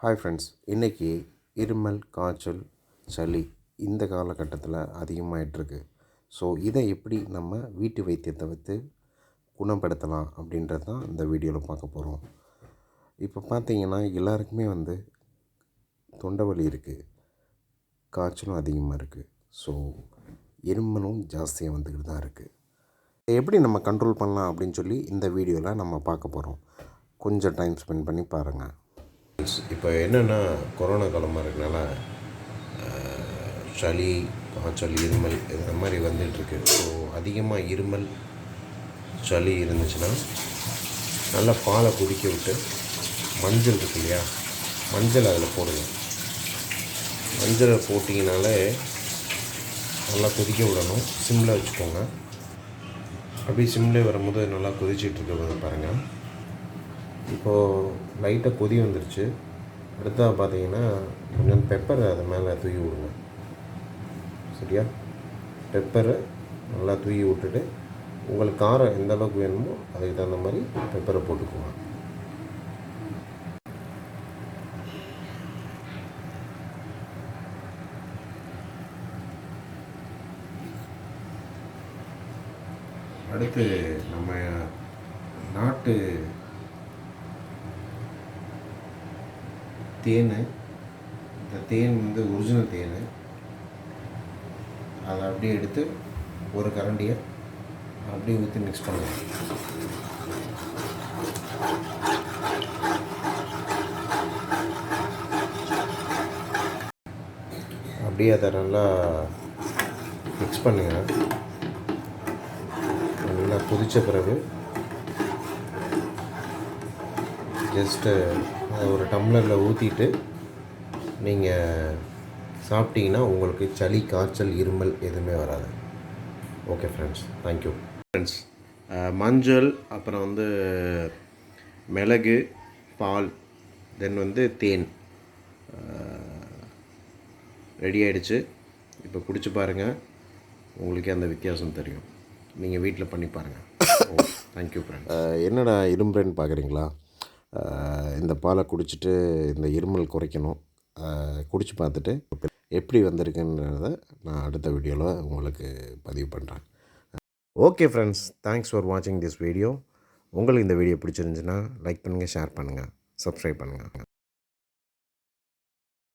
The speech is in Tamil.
ஹாய் ஃப்ரெண்ட்ஸ், இன்றைக்கி இருமல், காய்ச்சல், சளி இந்த காலகட்டத்தில் அதிகமாகிட்டுருக்கு. ஸோ இதை எப்படி நம்ம வீட்டு வைத்தியத்தை வைத்து குணப்படுத்தலாம் அப்படின்றது தான் இந்த வீடியோவில் பார்க்க போகிறோம். இப்போ பார்த்திங்கன்னா எல்லாருக்குமே தொண்டை வலி இருக்குது, காய்ச்சலும் அதிகமாக இருக்குது. ஸோ இருமலும் ஜாஸ்தியாக வந்துக்கிட்டு தான் இருக்குது. எப்படி நம்ம கண்ட்ரோல் பண்ணலாம் அப்படின்னு சொல்லி இந்த வீடியோவில் நம்ம பார்க்க போகிறோம். கொஞ்சம் டைம் ஸ்பெண்ட் பண்ணி பாருங்கள். இப்போ என்னென்னா கொரோனா காலமாக இருக்கனால சளி, காய்ச்சல், இருமல் இந்த மாதிரி வந்துட்டுருக்கு. ஸோ அதிகமாக இருமல், சளி இருந்துச்சுன்னா நல்லா பாலை கொதிக்க விட்டு மஞ்சள் இருக்கு இல்லையா, மஞ்சள் அதில் போடுங்க. மஞ்சளை போட்டிங்கனாலே நல்லா கொதிக்க விடணும். சிம்மில் வச்சுக்கோங்க. அப்படி சிம்மில் வரும்போது நல்லா கொதிச்சிட்ருக்க பாருங்கள். இப்போது லைட்டாக கொதி வந்துருச்சு. அடுத்ததாக பார்த்தீங்கன்னா கொஞ்சம் பெப்பரை அது மேலே தூவி விடுங்க. சரியா? பெப்பரை நல்லா தூவி விட்டுட்டு உங்களுக்கு காரம் எந்த அளவுக்கு வேணுமோ அதுக்கு தகுந்த மாதிரி பெப்பரை போட்டுக்குவோங்க. அடுத்து நம்ம நாட்டு தேன், இந்த தேன் ஒரிஜினல் தேன், அதை அப்படியே எடுத்து ஒரு கரண்டியை அப்படியே ஊற்றி மிக்ஸ் பண்ணுவோம். அப்படியே அதை நல்லா மிக்ஸ் பண்ணுங்கள். நல்லா கொதித்த பிறகு ஜஸ்ட்டு ஒரு டம்ளரில் ஊற்றிட்டு நீங்கள் சாப்பிட்டீங்கன்னா உங்களுக்கு சளி, காய்ச்சல், இருமல் எதுவுமே வராது. Okay friends, thank you friends. மஞ்சள், அப்புறம் மிளகு, பால், தென் தேன் ரெடி ஆகிடுச்சு. இப்போ குடிச்சு பாருங்கள், உங்களுக்கே அந்த வித்தியாசம் தெரியும். நீங்கள் வீட்டில் பண்ணி பாருங்கள். Thank you friends. என்னடா இரும்புறேன்னு பார்க்குறீங்களா? இந்த பாலை குடிச்சிட்டு இந்த இருமல் குறைக்கணும். குடிச்சு பார்த்துட்டு எப்படி வந்திருக்குன்றத நான் அடுத்த வீடியோவில் உங்களுக்கு பதிவு பண்ணுறேன். ஓகே ஃப்ரெண்ட்ஸ், தேங்க்ஸ் ஃபார் வாட்சிங் திஸ் வீடியோ. உங்களுக்கு இந்த வீடியோ பிடிச்சிருந்துச்சுன்னா லைக் பண்ணுங்கள், ஷேர் பண்ணுங்கள், சப்ஸ்கிரைப் பண்ணுங்கள்.